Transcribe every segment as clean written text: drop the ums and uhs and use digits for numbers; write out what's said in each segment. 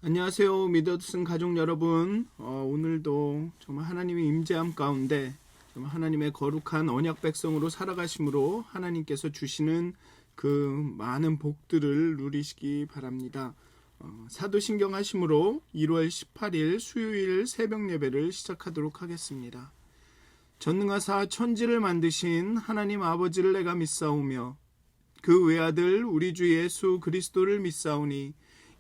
안녕하세요. 믿어드슨 가족 여러분. 오늘도 정말 하나님의 임재함 가운데 정말 하나님의 거룩한 언약 백성으로 살아가심으로 하나님께서 주시는 그 많은 복들을 누리시기 바랍니다. 사도신경 하심으로 1월 18일 수요일 새벽 예배를 시작하도록 하겠습니다. 전능하사 천지를 만드신 하나님 아버지를 내가 믿사오며 그 외아들 우리 주 예수 그리스도를 믿사오니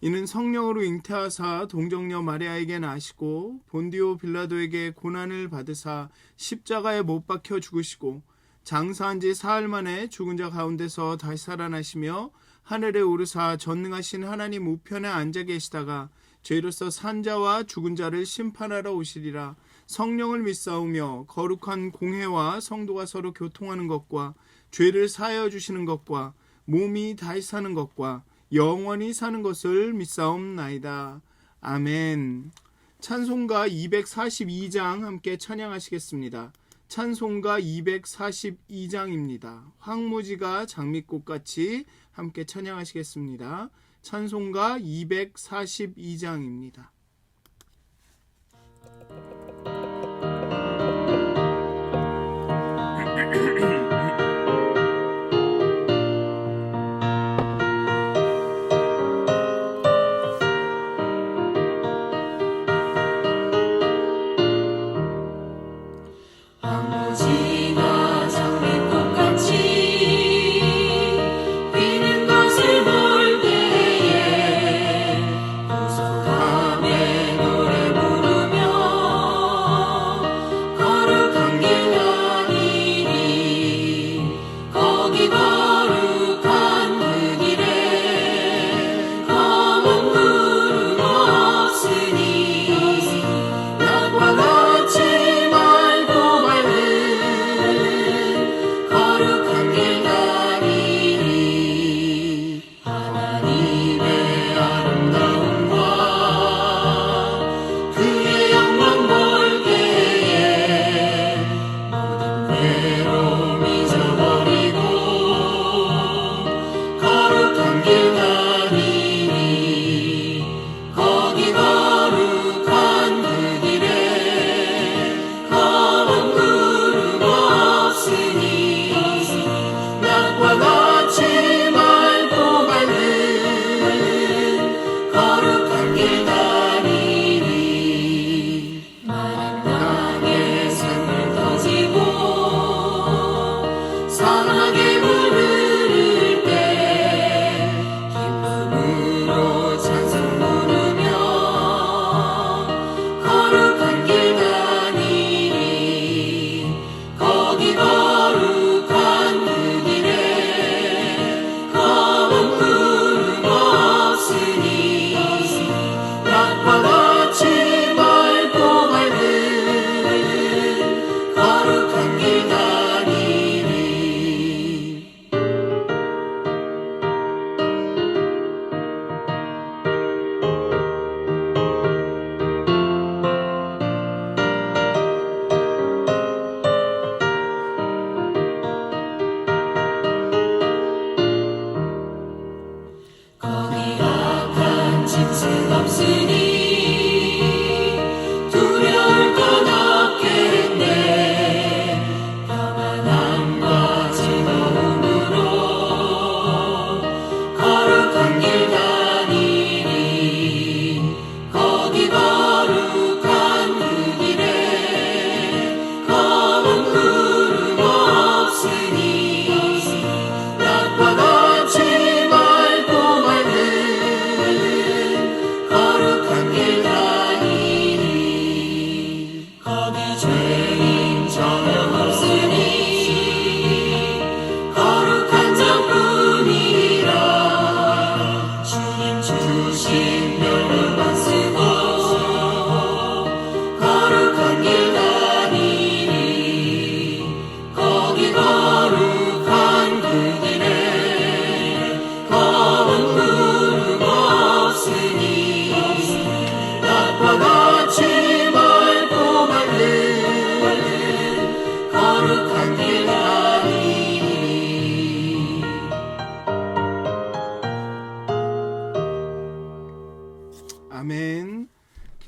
이는 성령으로 잉태하사 동정녀 마리아에게 나시고 본디오 빌라도에게 고난을 받으사 십자가에 못 박혀 죽으시고 장사한 지 사흘 만에 죽은 자 가운데서 다시 살아나시며 하늘에 오르사 전능하신 하나님 우편에 앉아 계시다가 죄로서 산 자와 죽은 자를 심판하러 오시리라. 성령을 믿사오며 거룩한 공회와 성도가 서로 교통하는 것과 죄를 사하여 주시는 것과 몸이 다시 사는 것과 영원히 사는 것을 믿사옵나이다. 아멘. 찬송가 242장 함께 찬양하시겠습니다. 찬송가 242장입니다. 황무지가 장미꽃같이 함께 찬양하시겠습니다. 찬송가 242장입니다. 피는 것을 볼 때에 우석함에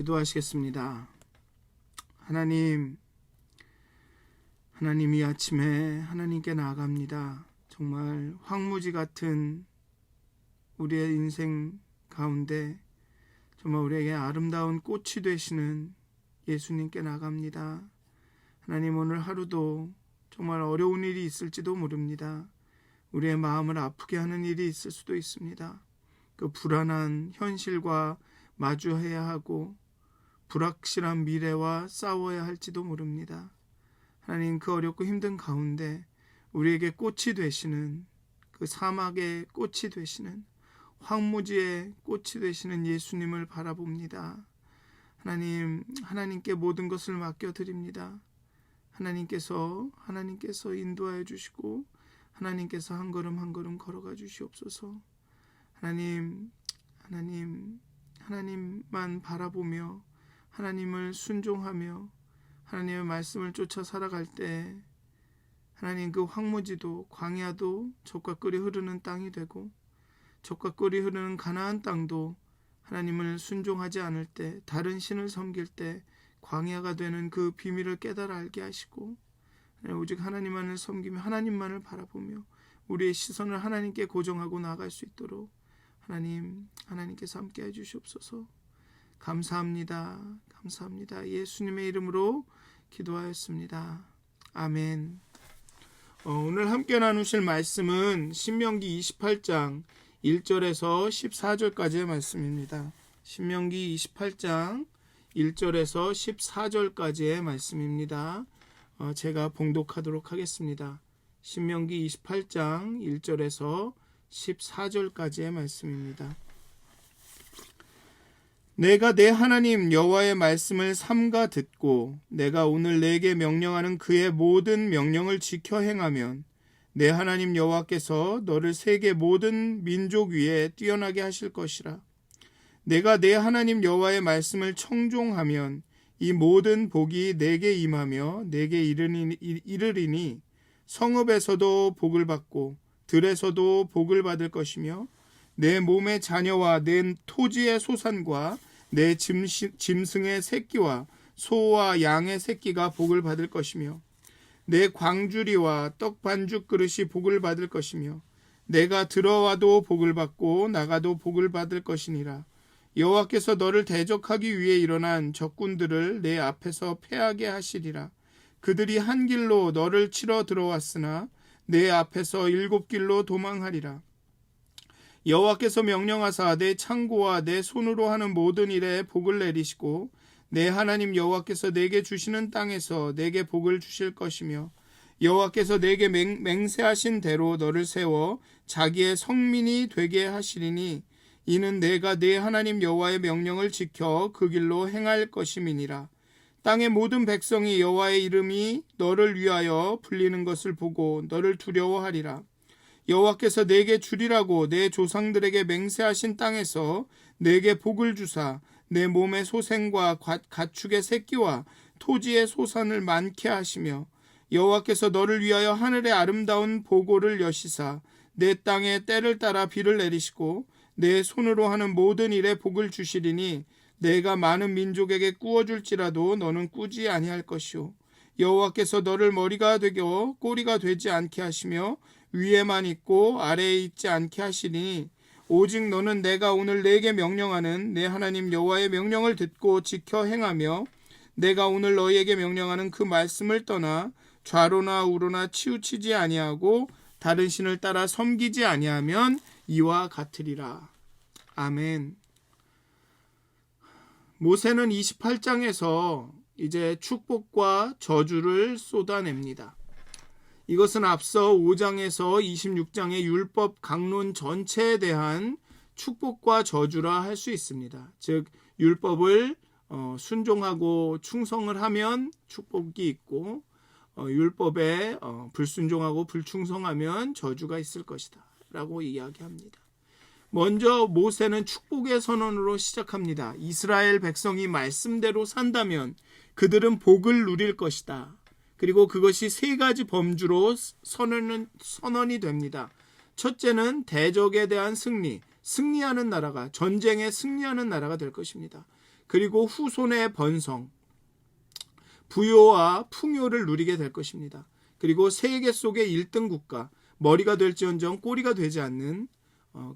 기도하시겠습니다. 하나님 이 아침에 하나님께 나아갑니다. 정말 황무지 같은 우리의 인생 가운데 정말 우리에게 아름다운 꽃이 되시는 예수님께 나갑니다. 하나님, 오늘 하루도 정말 어려운 일이 있을지도 모릅니다. 우리의 마음을 아프게 하는 일이 있을 수도 있습니다. 그 불안한 현실과 마주해야 하고 불확실한 미래와 싸워야 할지도 모릅니다. 하나님, 그 어렵고 힘든 가운데 우리에게 꽃이 되시는, 그 사막의 꽃이 되시는, 황무지의 꽃이 되시는 예수님을 바라봅니다. 하나님, 하나님께 모든 것을 맡겨드립니다. 하나님께서 인도하여 주시고 하나님께서 한 걸음 한 걸음 걸어가 주시옵소서. 하나님만 바라보며 하나님을 순종하며 하나님의 말씀을 쫓아 살아갈 때 하나님, 그 황무지도 광야도 젖과 꿀이 흐르는 땅이 되고 젖과 꿀이 흐르는 가나안 땅도 하나님을 순종하지 않을 때, 다른 신을 섬길 때 광야가 되는 그 비밀을 깨달아 알게 하시고 오직 하나님만을 섬기며 하나님만을 바라보며 우리의 시선을 하나님께 고정하고 나아갈 수 있도록 하나님께서 함께 해주시옵소서. 감사합니다. 예수님의 이름으로 기도하였습니다. 아멘. 오늘 함께 나누실 말씀은 신명기 28장 1절에서 14절까지의 말씀입니다. 신명기 28장 1절에서 14절까지의 말씀입니다. 제가 봉독하도록 하겠습니다. 신명기 28장 1절에서 14절까지의 말씀입니다. 내가 내 하나님 여호와의 말씀을 삼가 듣고 내가 오늘 내게 명령하는 그의 모든 명령을 지켜 행하면 내 하나님 여호와께서 너를 세계 모든 민족 위에 뛰어나게 하실 것이라. 내가 내 하나님 여호와의 말씀을 청종하면 이 모든 복이 내게 임하며 내게 이르리니 성읍에서도 복을 받고 들에서도 복을 받을 것이며 내 몸의 자녀와 내 토지의 소산과 내 짐승의 새끼와 소와 양의 새끼가 복을 받을 것이며 내 광주리와 떡 반죽 그릇이 복을 받을 것이며 내가 들어와도 복을 받고 나가도 복을 받을 것이니라. 여호와께서 너를 대적하기 위해 일어난 적군들을 내 앞에서 패하게 하시리라. 그들이 한 길로 너를 치러 들어왔으나 내 앞에서 7길로 도망하리라. 여호와께서 명령하사 내 창고와 내 손으로 하는 모든 일에 복을 내리시고 내 하나님 여호와께서 내게 주시는 땅에서 내게 복을 주실 것이며 여호와께서 내게 맹세하신 대로 너를 세워 자기의 성민이 되게 하시리니 이는 내가 내 하나님 여호와의 명령을 지켜 그 길로 행할 것임이니라. 땅의 모든 백성이 여호와의 이름이 너를 위하여 불리는 것을 보고 너를 두려워하리라. 여호와께서 내게 주리라고 내 조상들에게 맹세하신 땅에서 내게 복을 주사 내 몸의 소생과 가축의 새끼와 토지의 소산을 많게 하시며 여호와께서 너를 위하여 하늘의 아름다운 보고를 여시사 내 땅에 때를 따라 비를 내리시고 내 손으로 하는 모든 일에 복을 주시리니 내가 많은 민족에게 꾸어줄지라도 너는 꾸지 아니할 것이요 여호와께서 너를 머리가 되고 꼬리가 되지 않게 하시며 위에만 있고 아래에 있지 않게 하시니 오직 너는 내가 오늘 내게 명령하는 내 하나님 여호와의 명령을 듣고 지켜 행하며 내가 오늘 너희에게 명령하는 그 말씀을 떠나 좌로나 우로나 치우치지 아니하고 다른 신을 따라 섬기지 아니하면 이와 같으리라. 아멘. 모세는 28장에서 이제 축복과 저주를 쏟아냅니다. 이것은 앞서 5장에서 26장의 율법 강론 전체에 대한 축복과 저주라 할 수 있습니다. 즉 율법을 순종하고 충성을 하면 축복이 있고 율법에 불순종하고 불충성하면 저주가 있을 것이다 라고 이야기합니다. 먼저 모세는 축복의 선언으로 시작합니다. 이스라엘 백성이 말씀대로 산다면 그들은 복을 누릴 것이다. 그리고 그것이 세 가지 범주로 선언이 됩니다. 첫째는 대적에 대한 승리하는 나라가, 전쟁에 승리하는 나라가 될 것입니다. 그리고 후손의 번성, 부요와 풍요를 누리게 될 것입니다. 그리고 세계 속의 1등 국가, 머리가 될지언정 꼬리가 되지 않는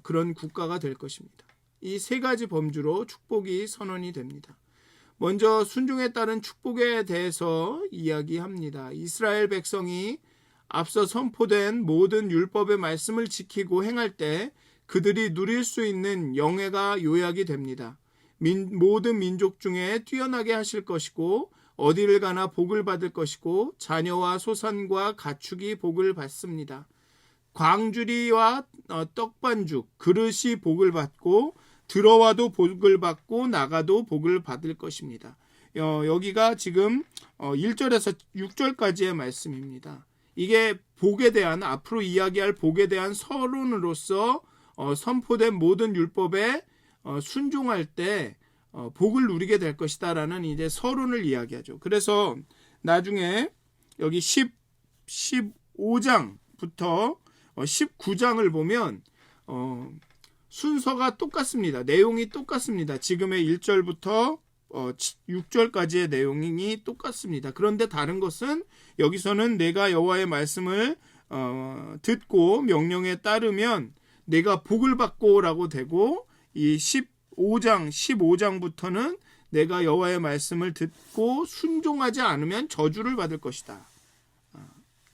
그런 국가가 될 것입니다. 이 세 가지 범주로 축복이 선언이 됩니다. 먼저 순종에 따른 축복에 대해서 이야기합니다. 이스라엘 백성이 앞서 선포된 모든 율법의 말씀을 지키고 행할 때 그들이 누릴 수 있는 영예가 요약이 됩니다. 모든 민족 중에 뛰어나게 하실 것이고 어디를 가나 복을 받을 것이고 자녀와 소산과 가축이 복을 받습니다. 광주리와 떡반죽, 그릇이 복을 받고 들어와도 복을 받고 나가도 복을 받을 것입니다. 여기가 지금 1절에서 6절까지의 말씀입니다. 이게 복에 대한, 앞으로 이야기할 복에 대한 서론으로서 선포된 모든 율법에 순종할 때 복을 누리게 될 것이다 라는 이제 서론을 이야기하죠. 그래서 나중에 여기 15장부터 19장을 보면 순서가 똑같습니다. 내용이 똑같습니다. 지금의 1절부터 6절까지의 내용이 똑같습니다. 그런데 다른 것은 여기서는 내가 여호와의 말씀을 듣고 명령에 따르면 내가 복을 받고 라고 되고, 이 15장부터는 내가 여호와의 말씀을 듣고 순종하지 않으면 저주를 받을 것이다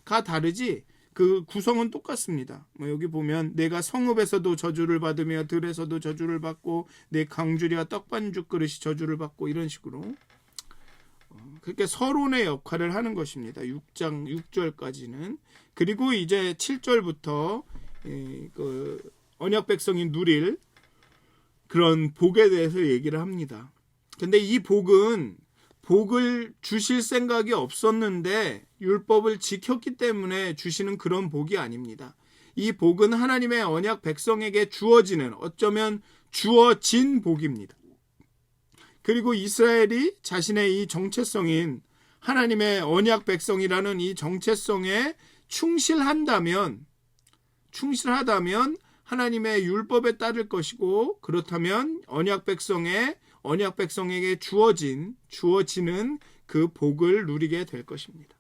가 다르지 그 구성은 똑같습니다. 여기 보면 내가 성읍에서도 저주를 받으며 들에서도 저주를 받고 내 강주리와 떡반죽 그릇이 저주를 받고, 이런 식으로 그렇게 서론의 역할을 하는 것입니다. 6장 6절까지는. 그리고 이제 7절부터 그 언약 백성이 누릴 그런 복에 대해서 얘기를 합니다. 근데 이 복은 복을 주실 생각이 없었는데 율법을 지켰기 때문에 주시는 그런 복이 아닙니다. 이 복은 하나님의 언약 백성에게 주어지는, 어쩌면 주어진 복입니다. 그리고 이스라엘이 자신의 이 정체성인 하나님의 언약 백성이라는 이 정체성에 충실하다면 하나님의 율법에 따를 것이고, 그렇다면 언약 백성에게 주어지는 그 복을 누리게 될 것입니다.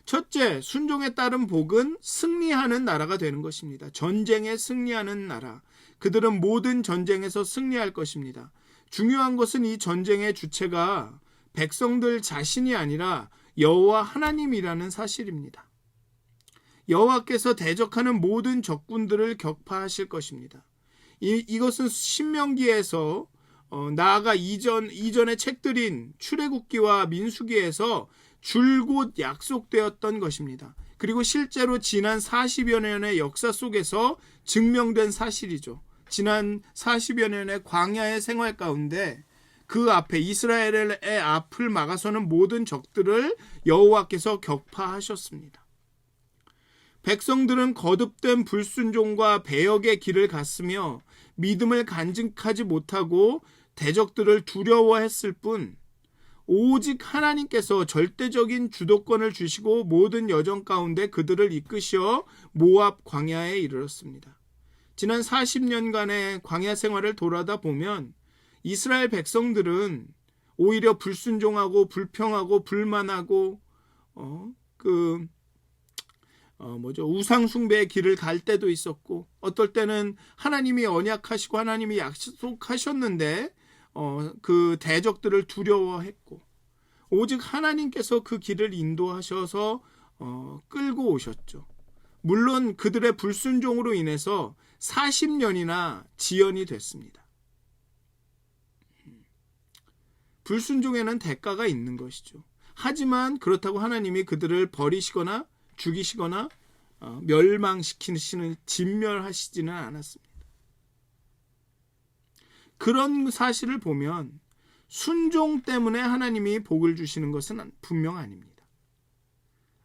첫째, 순종에 따른 복은 승리하는 나라가 되는 것입니다. 전쟁에 승리하는 나라. 그들은 모든 전쟁에서 승리할 것입니다. 중요한 것은 이 전쟁의 주체가 백성들 자신이 아니라 여호와 하나님이라는 사실입니다. 여호와께서 대적하는 모든 적군들을 격파하실 것입니다. 이것은 신명기에서 나아가 이전의 책들인 출애굽기와 민수기에서 줄곧 약속되었던 것입니다. 그리고 실제로 지난 40여 년의 역사 속에서 증명된 사실이죠. 지난 40여 년의 광야의 생활 가운데 그 앞에 이스라엘의 앞을 막아서는 모든 적들을 여호와께서 격파하셨습니다. 백성들은 거듭된 불순종과 배역의 길을 갔으며 믿음을 간직하지 못하고 대적들을 두려워했을 뿐, 오직 하나님께서 절대적인 주도권을 주시고 모든 여정 가운데 그들을 이끄시어 모압 광야에 이르렀습니다. 지난 40년간의 광야 생활을 돌아다 보면 이스라엘 백성들은 오히려 불순종하고 불평하고 불만하고 우상 숭배의 길을 갈 때도 있었고, 어떨 때는 하나님이 언약하시고 하나님이 약속하셨는데 그 대적들을 두려워했고, 오직 하나님께서 그 길을 인도하셔서 끌고 오셨죠. 물론 그들의 불순종으로 인해서 40년이나 지연이 됐습니다. 불순종에는 대가가 있는 것이죠. 하지만 그렇다고 하나님이 그들을 버리시거나 죽이시거나 멸망시키시는, 진멸하시지는 않았습니다. 그런 사실을 보면 순종 때문에 하나님이 복을 주시는 것은 분명 아닙니다.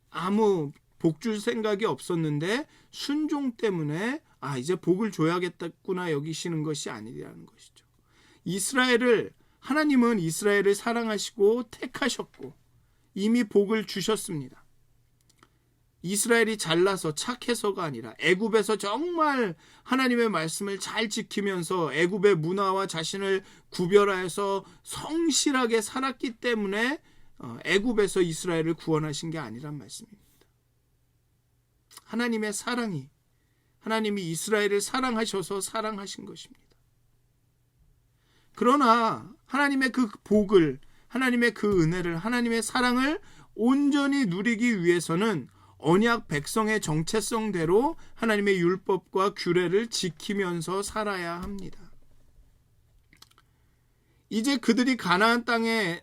아무 복 줄 생각이 없었는데 순종 때문에 이제 복을 줘야겠구나 여기시는 것이 아니라는 것이죠. 하나님은 이스라엘을 사랑하시고 택하셨고 이미 복을 주셨습니다. 이스라엘이 잘나서 착해서가 아니라 애굽에서 정말 하나님의 말씀을 잘 지키면서 애굽의 문화와 자신을 구별하여서 성실하게 살았기 때문에 애굽에서 이스라엘을 구원하신 게 아니란 말씀입니다. 하나님의 사랑이, 하나님이 이스라엘을 사랑하셔서 사랑하신 것입니다. 그러나 하나님의 그 복을, 하나님의 그 은혜를, 하나님의 사랑을 온전히 누리기 위해서는 언약 백성의 정체성대로 하나님의 율법과 규례를 지키면서 살아야 합니다. 이제 그들이 가나안 땅에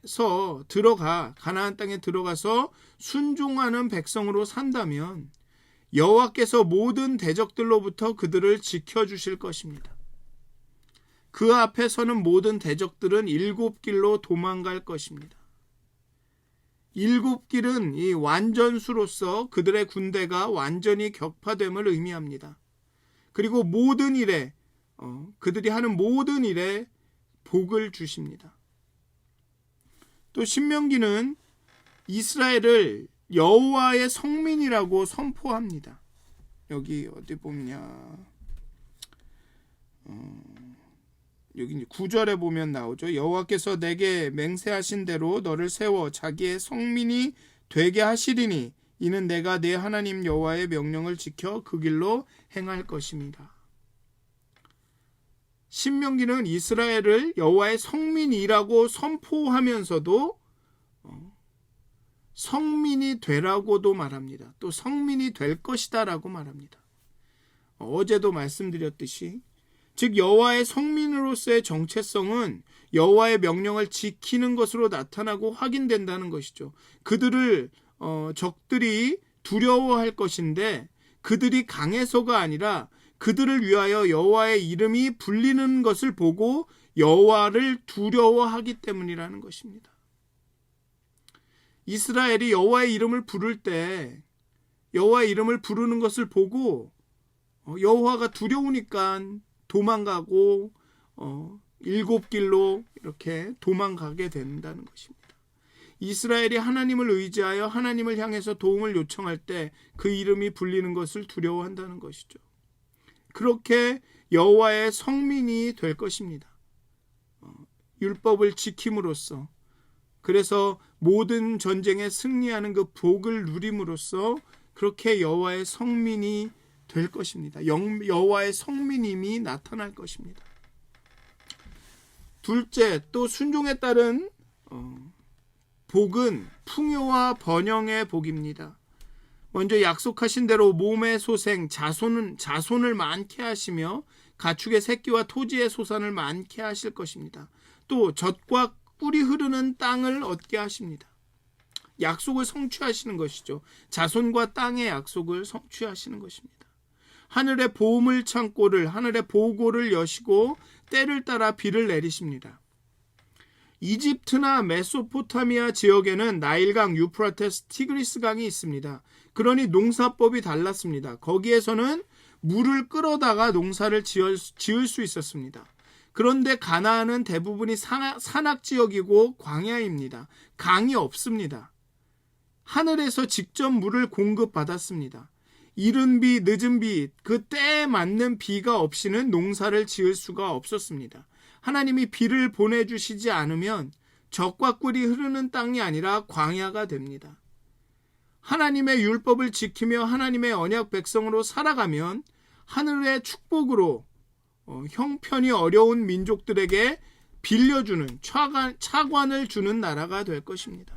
들어가서 순종하는 백성으로 산다면 여호와께서 모든 대적들로부터 그들을 지켜주실 것입니다. 그 앞에 서는 모든 대적들은 7길로 도망갈 것입니다. 7길은 이 완전수로서 그들의 군대가 완전히 격파됨을 의미합니다. 그리고 모든 일에 그들이 하는 모든 일에 복을 주십니다. 또 신명기는 이스라엘을 여호와의 성민이라고 선포합니다. 여기 어디 보면요, 여기 9절에 보면 나오죠. 여호와께서 내게 맹세하신 대로 너를 세워 자기의 성민이 되게 하시리니 이는 내가 내 하나님 여호와의 명령을 지켜 그 길로 행할 것입니다. 신명기는 이스라엘을 여호와의 성민이라고 선포하면서도 성민이 되라고도 말합니다. 또 성민이 될 것이다 라고 말합니다. 어제도 말씀드렸듯이 즉 여호와의 성민으로서의 정체성은 여호와의 명령을 지키는 것으로 나타나고 확인된다는 것이죠. 그들을 적들이 두려워할 것인데 그들이 강해서가 아니라 그들을 위하여 여호와의 이름이 불리는 것을 보고 여호와를 두려워하기 때문이라는 것입니다. 이스라엘이 여호와의 이름을 부를 때 여호와의 이름을 부르는 것을 보고 여호와가 두려우니까 도망가고 7길로 이렇게 도망가게 된다는 것입니다. 이스라엘이 하나님을 의지하여 하나님을 향해서 도움을 요청할 때 그 이름이 불리는 것을 두려워한다는 것이죠. 그렇게 여호와의 성민이 될 것입니다. 율법을 지킴으로써, 그래서 모든 전쟁에 승리하는 그 복을 누림으로써 그렇게 여호와의 성민이 될 것입니다. 여호와의 성민임이 나타날 것입니다. 둘째, 또 순종에 따른 복은 풍요와 번영의 복입니다. 먼저 약속하신 대로 몸의 소생, 자손을 많게 하시며 가축의 새끼와 토지의 소산을 많게 하실 것입니다. 또 젖과 꿀이 흐르는 땅을 얻게 하십니다. 약속을 성취하시는 것이죠. 자손과 땅의 약속을 성취하시는 것입니다. 하늘의 보물 창고를, 하늘의 보고를 여시고 때를 따라 비를 내리십니다. 이집트나 메소포타미아 지역에는 나일강, 유프라테스, 티그리스 강이 있습니다. 그러니 농사법이 달랐습니다. 거기에서는 물을 끌어다가 농사를 지을 수 있었습니다. 그런데 가나안은 대부분이 산악지역이고 광야입니다. 강이 없습니다. 하늘에서 직접 물을 공급받았습니다. 이른 비, 늦은 비, 그 때에 맞는 비가 없이는 농사를 지을 수가 없었습니다. 하나님이 비를 보내주시지 않으면 젖과 꿀이 흐르는 땅이 아니라 광야가 됩니다. 하나님의 율법을 지키며 하나님의 언약 백성으로 살아가면 하늘의 축복으로 형편이 어려운 민족들에게 빌려주는 차관을 주는 나라가 될 것입니다.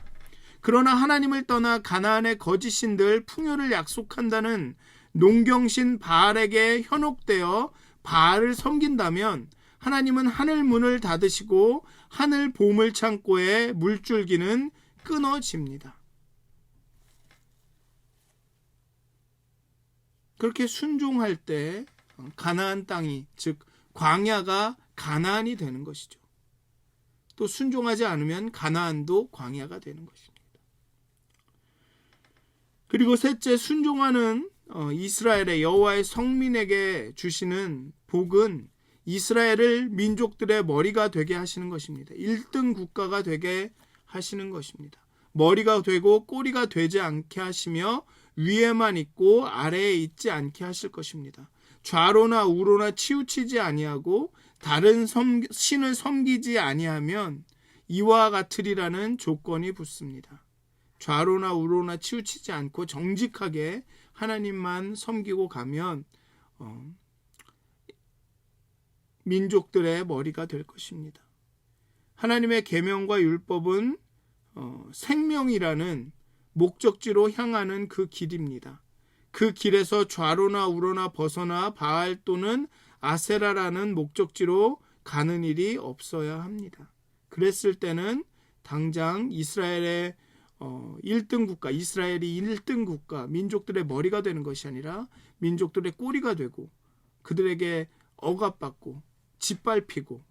그러나 하나님을 떠나 가나안의 거짓신들 풍요를 약속한다는 농경신 바알에게 현혹되어 바알을 섬긴다면 하나님은 하늘 문을 닫으시고 하늘 보물 창고의 물줄기는 끊어집니다. 그렇게 순종할 때 가나안 땅이, 즉 광야가 가나안이 되는 것이죠. 또 순종하지 않으면 가나안도 광야가 되는 것입니다. 그리고 셋째, 순종하는 이스라엘의 여호와의 성민에게 주시는 복은 이스라엘을 민족들의 머리가 되게 하시는 것입니다. 1등 국가가 되게 하시는 것입니다. 머리가 되고 꼬리가 되지 않게 하시며 위에만 있고 아래에 있지 않게 하실 것입니다. 좌로나 우로나 치우치지 아니하고 다른 신을 섬기지 아니하면 이와 같으리라는 조건이 붙습니다. 좌로나 우로나 치우치지 않고 정직하게 하나님만 섬기고 가면 민족들의 머리가 될 것입니다. 하나님의 계명과 율법은 생명이라는 목적지로 향하는 그 길입니다. 그 길에서 좌로나 우로나 벗어나 바알 또는 아세라라는 목적지로 가는 일이 없어야 합니다. 그랬을 때는 당장 이스라엘의 1등 국가, 이스라엘이 1등 국가, 민족들의 머리가 되는 것이 아니라 민족들의 꼬리가 되고 그들에게 억압받고 짓밟히고,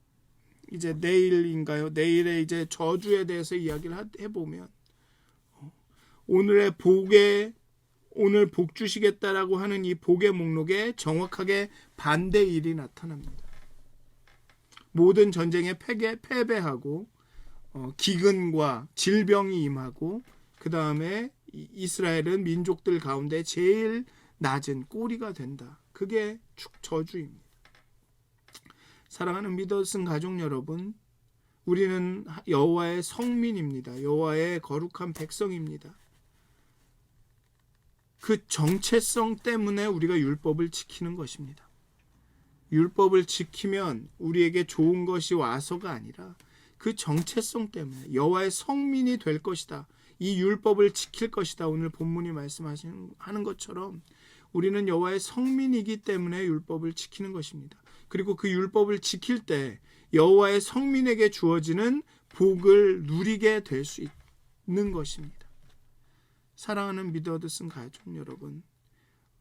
이제 내일인가요? 내일의 이제 저주에 대해서 이야기를 해보면 오늘 복 주시겠다라고 하는 이 복의 목록에 정확하게 반대 일이 나타납니다. 모든 전쟁에 패배하고 기근과 질병이 임하고, 그 다음에 이스라엘은 민족들 가운데 제일 낮은 꼬리가 된다. 그게 저주입니다. 사랑하는 믿으신 가족 여러분, 우리는 여호와의 성민입니다. 여호와의 거룩한 백성입니다. 그 정체성 때문에 우리가 율법을 지키는 것입니다. 율법을 지키면 우리에게 좋은 것이 와서가 아니라 그 정체성 때문에 여호와의 성민이 될 것이다. 이 율법을 지킬 것이다. 오늘 본문이 말씀하는 것처럼 우리는 여호와의 성민이기 때문에 율법을 지키는 것입니다. 그리고 그 율법을 지킬 때 여호와의 성민에게 주어지는 복을 누리게 될 수 있는 것입니다. 사랑하는 믿어 얻으신 가족 여러분,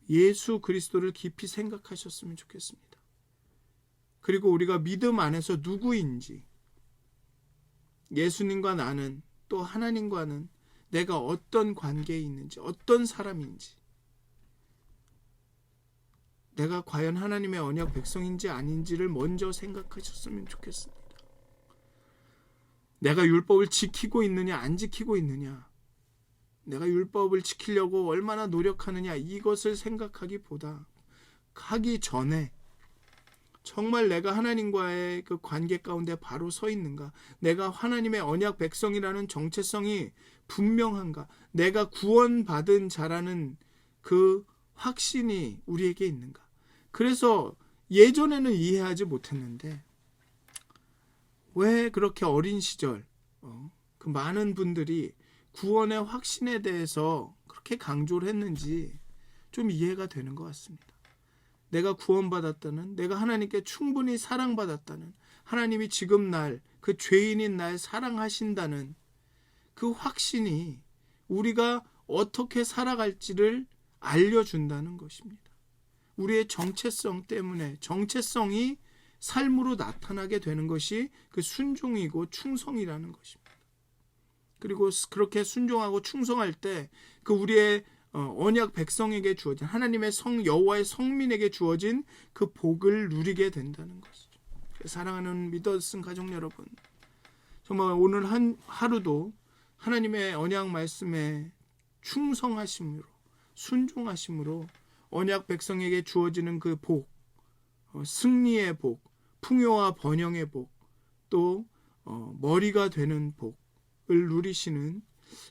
예수 그리스도를 깊이 생각하셨으면 좋겠습니다. 그리고 우리가 믿음 안에서 누구인지, 예수님과 나는, 또 하나님과는 내가 어떤 관계에 있는지, 어떤 사람인지, 내가 과연 하나님의 언약 백성인지 아닌지를 먼저 생각하셨으면 좋겠습니다. 내가 율법을 지키고 있느냐 안 지키고 있느냐, 내가 율법을 지키려고 얼마나 노력하느냐, 이것을 생각하기보다 하기 전에 정말 내가 하나님과의 그 관계 가운데 바로 서 있는가, 내가 하나님의 언약 백성이라는 정체성이 분명한가, 내가 구원받은 자라는 그 확신이 우리에게 있는가. 그래서 예전에는 이해하지 못했는데 왜 그렇게 어린 시절 그 많은 분들이 구원의 확신에 대해서 그렇게 강조를 했는지 좀 이해가 되는 것 같습니다. 내가 구원받았다는, 내가 하나님께 충분히 사랑받았다는, 하나님이 지금 그 죄인인 날 사랑하신다는 그 확신이 우리가 어떻게 살아갈지를 알려준다는 것입니다. 우리의 정체성 때문에, 정체성이 삶으로 나타나게 되는 것이 그 순종이고 충성이라는 것입니다. 그리고 그렇게 순종하고 충성할 때 그 우리의 언약 백성에게 주어진, 하나님의 여호와의 성민에게 주어진 그 복을 누리게 된다는 것이죠. 사랑하는 믿으신 가족 여러분, 정말 오늘 하루도 하나님의 언약 말씀에 충성하심으로, 순종하심으로 언약 백성에게 주어지는 그 복, 승리의 복, 풍요와 번영의 복, 또 머리가 되는 복을 누리시는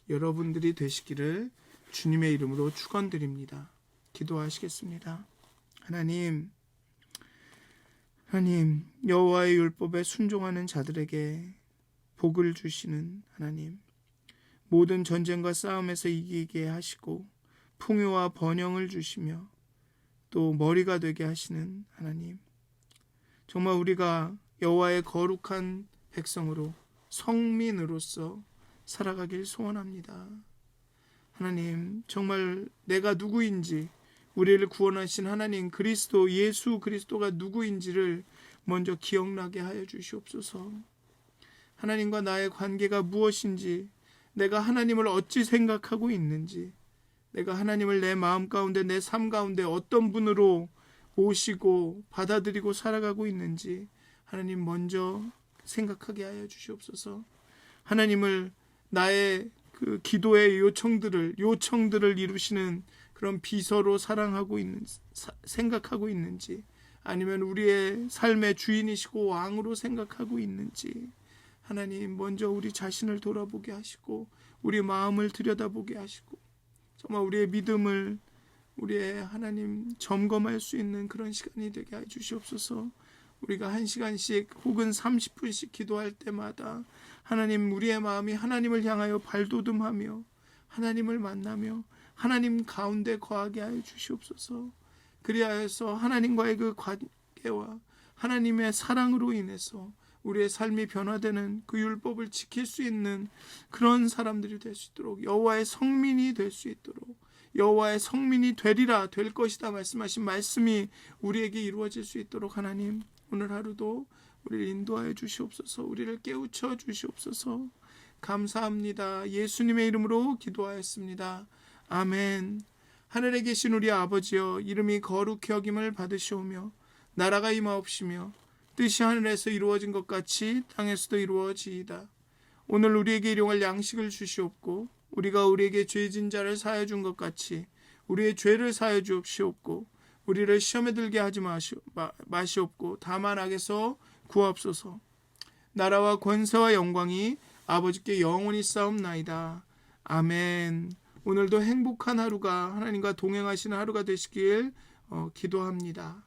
여러분들이 되시기를 주님의 이름으로 축원드립니다. 기도하시겠습니다. 하나님, 여호와의 율법에 순종하는 자들에게 복을 주시는 하나님, 모든 전쟁과 싸움에서 이기게 하시고 풍요와 번영을 주시며 또 머리가 되게 하시는 하나님, 정말 우리가 여호와의 거룩한 백성으로, 성민으로서 살아가길 소원합니다. 하나님, 정말 내가 누구인지, 우리를 구원하신 하나님 그리스도, 예수 그리스도가 누구인지를 먼저 기억나게 하여 주시옵소서. 하나님과 나의 관계가 무엇인지, 내가 하나님을 어찌 생각하고 있는지, 내가 하나님을 내 마음 가운데, 내 삶 가운데 어떤 분으로 모시고 받아들이고 살아가고 있는지 하나님 먼저 생각하게 하여 주시옵소서. 하나님을, 나의 그 기도의 요청들을 이루시는 그런 비서로 사랑하고 있는지, 생각하고 있는지, 아니면 우리의 삶의 주인이시고 왕으로 생각하고 있는지, 하나님 먼저 우리 자신을 돌아보게 하시고 우리 마음을 들여다보게 하시고 정말 우리의 믿음을, 우리의 하나님 점검할 수 있는 그런 시간이 되게 해 주시옵소서. 우리가 1시간씩 혹은 30분씩 기도할 때마다 하나님, 우리의 마음이 하나님을 향하여 발돋움하며 하나님을 만나며 하나님 가운데 거하게 하여 주시옵소서. 그리하여서 하나님과의 그 관계와 하나님의 사랑으로 인해서 우리의 삶이 변화되는 그 율법을 지킬 수 있는 그런 사람들이 될 수 있도록, 여호와의 성민이 될 수 있도록, 여호와의 성민이 되리라, 될 것이다 말씀하신 말씀이 우리에게 이루어질 수 있도록 하나님, 오늘 하루도 우리를 인도하여 주시옵소서. 우리를 깨우쳐 주시옵소서. 감사합니다. 예수님의 이름으로 기도하였습니다. 아멘. 하늘에 계신 우리 아버지여, 이름이 거룩히 여김을 받으시오며 나라가 임하옵시며 뜻이 하늘에서 이루어진 것 같이 땅에서도 이루어지이다. 오늘 우리에게 일용할 양식을 주시옵고 우리가 우리에게 죄진 자를 사하여 준 것 같이 우리의 죄를 사하여 주옵시옵고 우리를 시험에 들게 하지 마시옵고 다만 악에서 구하옵소서. 나라와 권세와 영광이 아버지께 영원히 싸움나이다. 아멘. 오늘도 행복한 하루가, 하나님과 동행하시는 하루가 되시길 기도합니다.